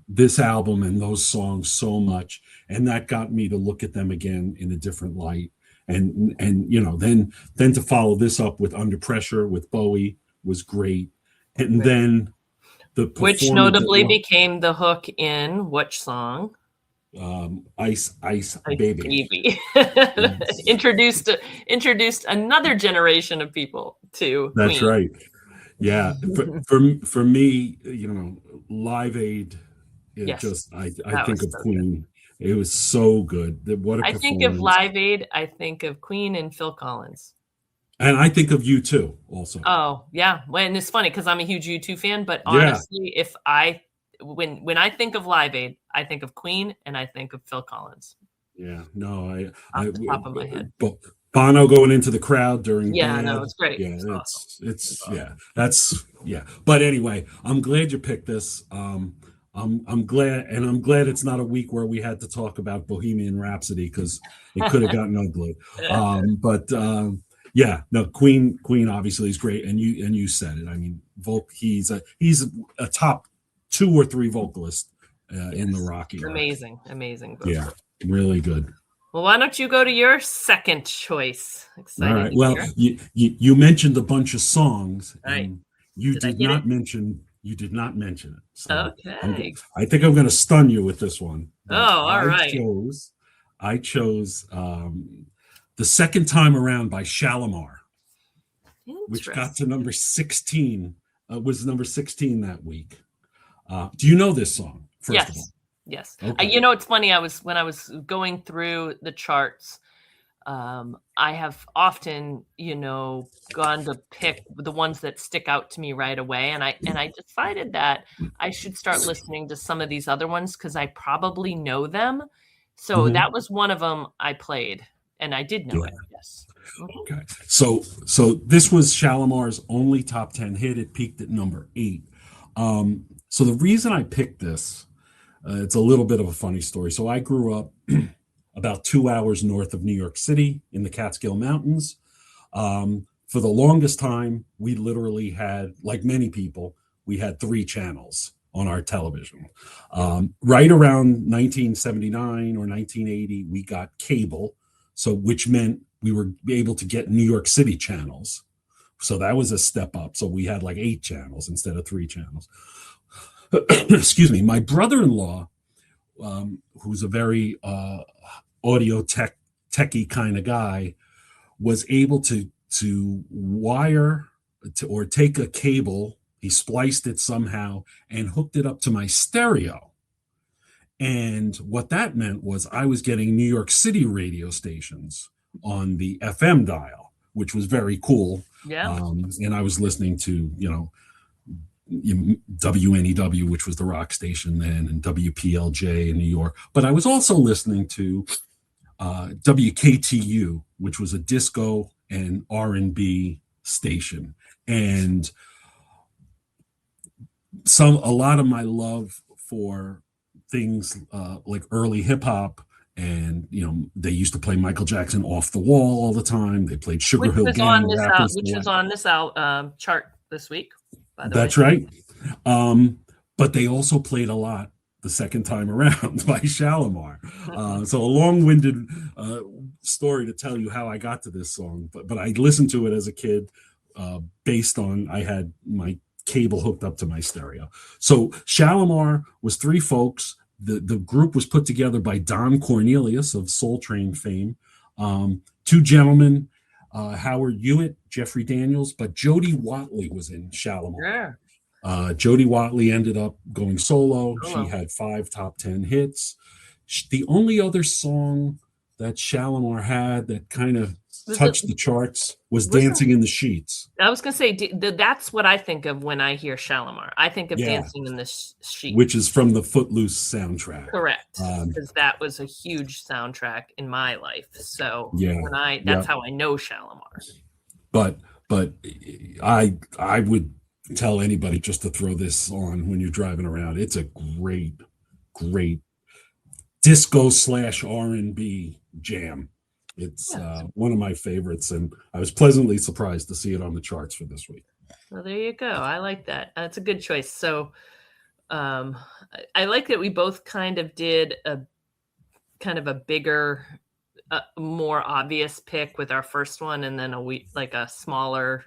this album and those songs so much, and that got me to look at them again in a different light. And then to follow this up with Under Pressure with Bowie was great, and then which notably became the hook in which song? Ice Baby. introduced another generation of people to That's Queen. Right. Yeah, for me, Live Aid. Yes, I think of so Queen. Good. It was so good. What a performance. I think of Live Aid. I think of Queen and Phil Collins. And I think of U2 also. Oh yeah, well, and it's funny because I'm a huge U2 fan. But honestly, when I think of Live Aid, I think of Queen and I think of Phil Collins. Yeah, no, off the top of my head. Bono going into the crowd during it's great. Yeah, it's awesome. But anyway, I'm glad you picked this. I'm glad it's not a week where we had to talk about Bohemian Rhapsody, because it could have gotten ugly. Queen obviously is great, and you said it. I mean, he's a top 2 or 3 vocalist in the rock era. Amazing vocal. Yeah, really good. Well, why don't you go to your second choice? Excited. All right. Well, you mentioned a bunch of songs, and you did not mention it. So okay. I think I'm going to stun you with this one. All right. I chose The Second Time Around by Shalamar, which got Interesting. to number 16, was number 16 that week. Do you know this song, first of all? Yes. Okay. It's funny. When I was going through the charts, I have often, gone to pick the ones that stick out to me right away, and I decided that I should start listening to some of these other ones because I probably know them. So Mhm. that was one of them I played, and I did know Yeah. it. Yes. Okay. So this was Shalamar's only top 10 hit. It peaked at number 8. So the reason I picked this, it's a little bit of a funny story. So I grew up about 2 hours north of New York City in the Catskill Mountains. For the longest time, we literally had, like many people, we had 3 channels on our television. Right around 1979 or 1980, we got cable, so which meant we were able to get New York City channels. So that was a step up. So we had like 8 channels instead of 3 channels. Excuse me. My brother-in-law, who's a very audio techie kind of guy, was able to wire or take a cable. He spliced it somehow and hooked it up to my stereo. And what that meant was I was getting New York City radio stations on the FM dial, which was very cool. Yeah. And I was listening to, WNEW, which was the rock station then, and WPLJ in New York. But I was also listening to WKTU, which was a disco and R&B station. And a lot of my love for things like early hip hop, and they used to play Michael Jackson Off the Wall all the time. They played Sugar Hill Gang rappers. Which was on this chart this week, by the way. That's right. But they also played a lot The Second Time Around by Shalamar. So a long-winded story to tell you how I got to this song, but I listened to it as a kid based on I had my cable hooked up to my stereo. So Shalamar was 3 folks. The group was put together by Don Cornelius of Soul Train fame, 2 gentlemen, Howard Hewitt, Jeffrey Daniels, but Jody Watley was in Shalamar. Yeah. Jody Watley ended up going solo. She had 5 top 10 hits. The only other song that Shalamar had that kind of touched the charts was Dancing in the Sheets. I was going to say, that's what I think of when I hear Shalamar. I think of Dancing in the Sheets. Which is from the Footloose soundtrack. Correct. Because that was a huge soundtrack in my life. So that's how I know Shalamar. But I would tell anybody just to throw this on when you're driving around. It's a great disco / R&B jam. It's one of my favorites, and I was pleasantly surprised to see it on the charts for this week. Well, there you go. I like that. That's a good choice. So I like that we both kind of did a bigger, more obvious pick with our first one, and then a smaller,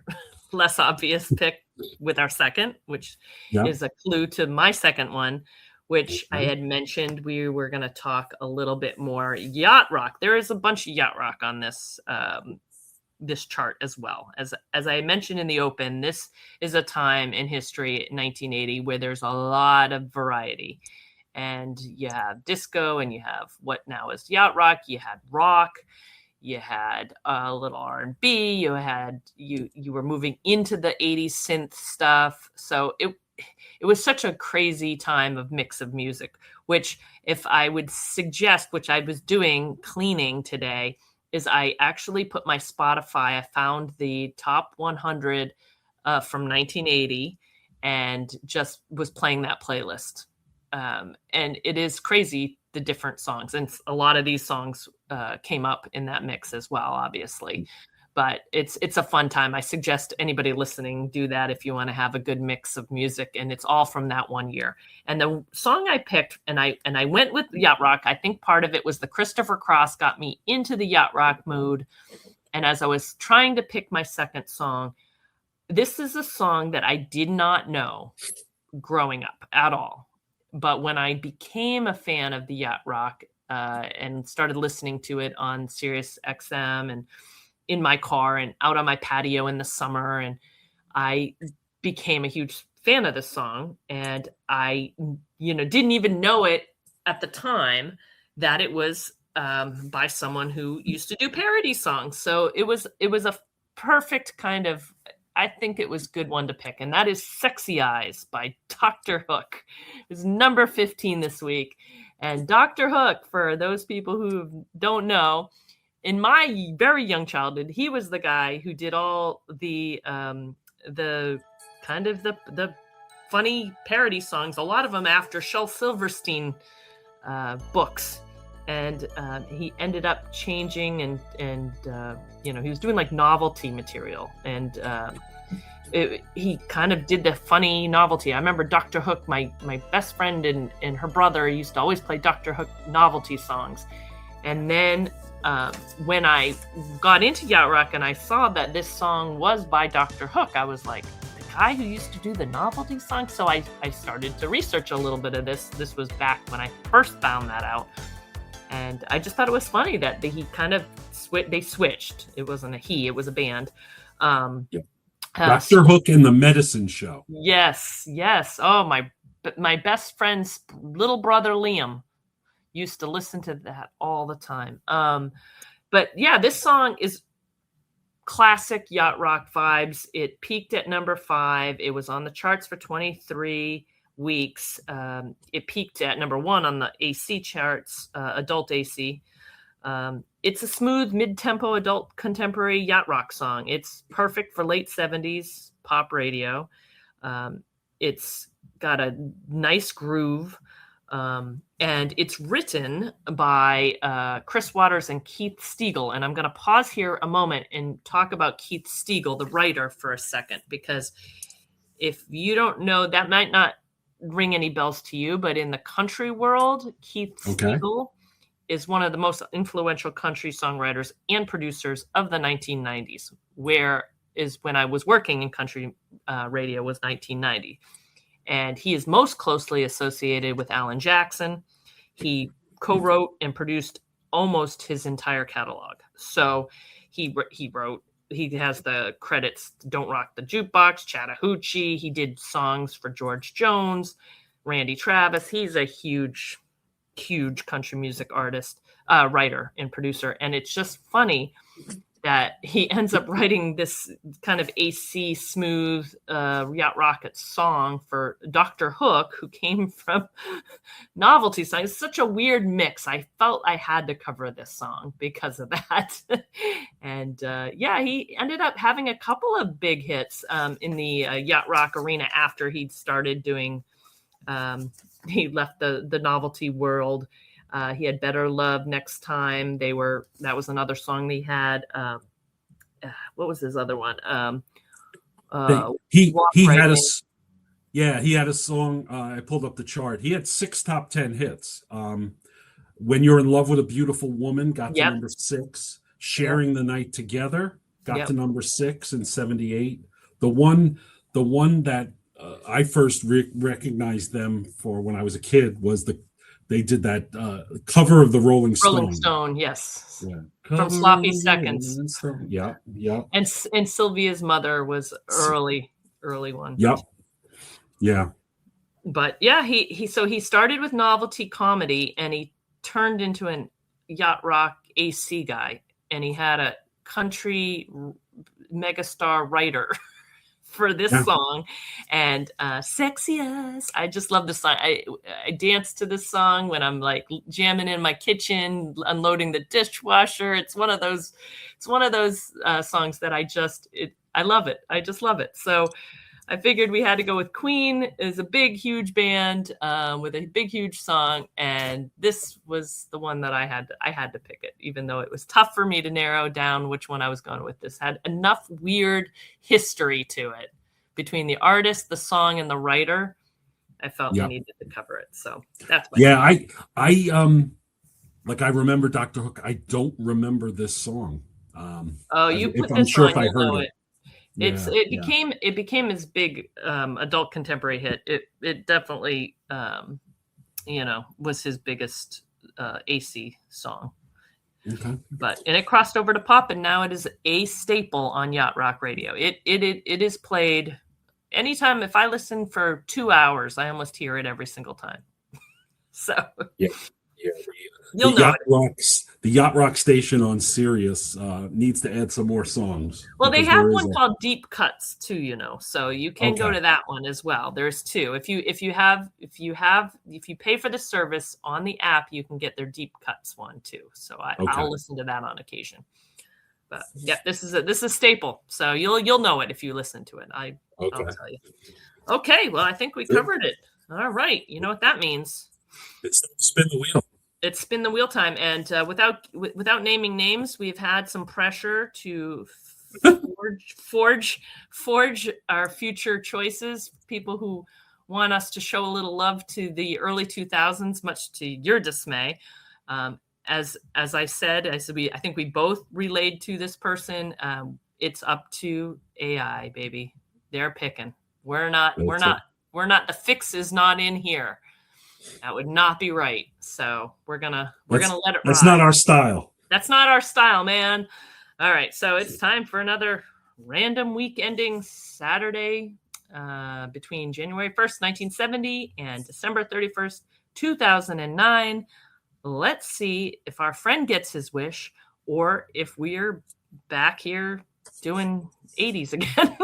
less obvious pick with our second, which is a clue to my second one, which I had mentioned we were going to talk a little bit more yacht rock. There is a bunch of yacht rock on this this chart as well. As I mentioned in the open, this is a time in history, 1980, where there's a lot of variety. And you have disco, and you have what now is yacht rock. You had rock, you had a little R&B. You had you were moving into the 80s synth stuff. So it was such a crazy time of mix of music, which if I would suggest, which I was doing cleaning today, is I actually put my Spotify. I found the top 100 from 1980 and just was playing that playlist. And it is crazy, the different songs. And a lot of these songs came up in that mix as well, obviously. But it's a fun time. I suggest anybody listening do that if you want to have a good mix of music, and it's all from that one year. And the song I picked, and I went with yacht rock. I think part of it was the Christopher Cross got me into the yacht rock mood. And as I was trying to pick my second song, this is a song that I did not know growing up at all. But when I became a fan of the yacht rock, and started listening to it on Sirius XM and in my car and out on my patio in the summer. And I became a huge fan of this song. And I, didn't even know it at the time that it was by someone who used to do parody songs. So it was a perfect kind of, I think it was a good one to pick. And that is Sexy Eyes by Dr. Hook. It's number 15 this week. And Dr. Hook, for those people who don't know, in my very young childhood, he was the guy who did all the kind of the funny parody songs, a lot of them after Shel Silverstein books. And he ended up changing and he was doing like novelty material. And he kind of did the funny novelty. I remember Dr. Hook, my best friend and her brother used to always play Dr. Hook novelty songs. And then when I got into yacht rock and I saw that this song was by Dr. Hook, I was like, the guy who used to do the novelty song? So I started to research a little bit of this. This was back when I first found that out. And I just thought it was funny that he kind of they switched. It wasn't a he, it was a band. Dr. Hook and the Medicine Show. Yes. Oh, my best friend's little brother Liam used to listen to that all the time. But yeah, this song is classic yacht rock vibes. It peaked at number 5. It was on the charts for 23 weeks. It peaked at number 1 on the AC charts, adult AC. It's a smooth mid-tempo adult contemporary yacht rock song. It's perfect for late 70s pop radio. It's got a nice groove. And it's written by Chris Waters and Keith Stegall. And I'm going to pause here a moment and talk about Keith Stegall, the writer, for a second, because if you don't know, that might not ring any bells to you, but in the country world, Keith Stegall is one of the most influential country songwriters and producers of the 1990s, when I was working in country radio was 1990. And he is most closely associated with Alan Jackson. He co-wrote and produced almost his entire catalog. So he has the credits, Don't Rock the Jukebox, Chattahoochee. He did songs for George Jones, Randy Travis. He's a huge country music artist, writer and producer. And it's just funny that he ends up writing this kind of AC smooth yacht rocket song for Dr. Hook, who came from novelty songs. It's such a weird mix. I felt I had to cover this song because of that. And he ended up having a couple of big hits in the yacht rock arena after he'd started doing, he left the novelty world. He had Better Love Next Time. That was another song he had. What was his other one? He had a song. I pulled up the chart. He had 6 top 10 hits. When You're in Love with a Beautiful Woman got to number 6. Sharing the Night Together got to number 6 in 78. The one that I first recognized them for when I was a kid was they did that cover of the Rolling Stone. Rolling Stone, yes. Yeah. From Sloppy Seconds. Yeah. And Sylvia's Mother was early one. Yep. Yeah. But yeah, he started with novelty comedy and he turned into an yacht rock AC guy, and he had a country megastar writer for this song. And Sexy Eyes, I just love this song. I dance to this song when I'm like jamming in my kitchen, unloading the dishwasher. It's one of those songs that I love it. I just love it. So I figured we had to go with Queen. Is a big, huge band with a big, huge song, and this was the one that I had to pick it, even though it was tough for me to narrow down which one I was going with. This had enough weird history to it between the artist, the song, and the writer. I felt we needed to cover it, so that's my I remember Dr. Hook. I don't remember this song. You put this sure on, if I heard it. It became his big adult contemporary hit. It definitely was his biggest AC song. Okay. And it crossed over to pop, and now it is a staple on Yacht Rock Radio. It is played anytime. If I listen for 2 hours, I almost hear it every single time. So yeah. You'll know the Yacht Rock station on Sirius needs to add some more songs. Well, they have one called Deep Cuts too, so you can go to that one as well. There's two. If you pay for the service on the app, you can get their Deep Cuts one too. So I'll listen to that on occasion. But yeah, this is a staple. So you'll know it if you listen to it. I'll tell you. Okay, well, I think we covered it. All right, you know what that means. It's spin the wheel. It's spin the wheel time, and without naming names, we've had some pressure to forge our future choices. People who want us to show a little love to the early 2000s, much to your dismay. As I said, I think we both relayed to this person. It's up to AI, baby. They're picking. We're not. The fix is not in here. That would not be right. So we're gonna let it ride. That's not our style. That's not our style, man. All right, so it's time for another random week ending Saturday between January 1st, 1970 and December 31st, 2009. Let's see if our friend gets his wish or if we're back here doing 80s again.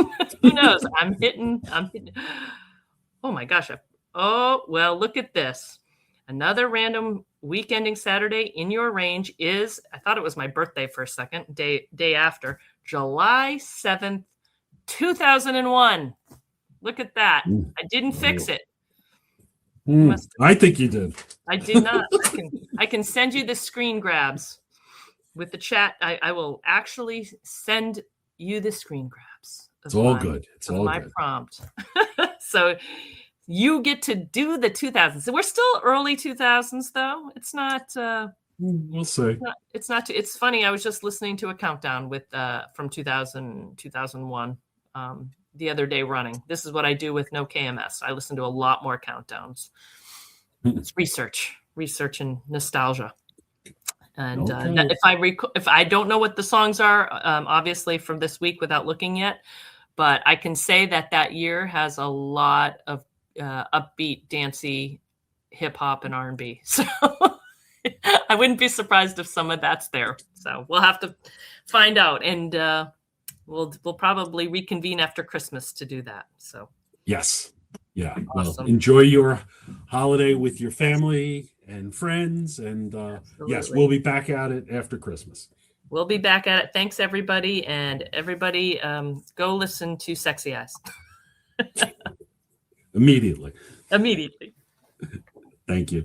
Who knows? I'm hitting. Oh my gosh. Oh, well, look at this. Another random week ending Saturday in your range is, I thought it was my birthday for a second, day after, July 7th, 2001. Look at that. I didn't fix it. I think you did. I did not. I can send you the screen grabs with the chat. I will actually send you the screen grabs. It's all good. It's all my good. Prompt. So you get to do the 2000s. We're still early 2000s, though. It's not. We'll see. It's not. It's funny. I was just listening to a countdown with from 2001 the other day running. This is what I do with no KMS. I listen to a lot more countdowns. It's research and nostalgia. And if I don't know what the songs are, obviously from this week without looking yet, but I can say that year has a lot of upbeat, dancey, hip hop and R&B. So I wouldn't be surprised if some of that's there. So we'll have to find out, and we'll probably reconvene after Christmas to do that. So yes, yeah. Awesome. Well, enjoy your holiday with your family and friends, and yes, we'll be back at it after Christmas. We'll be back at it. Thanks, everybody, and everybody, go listen to Sexy Eyes. Immediately. Thank you.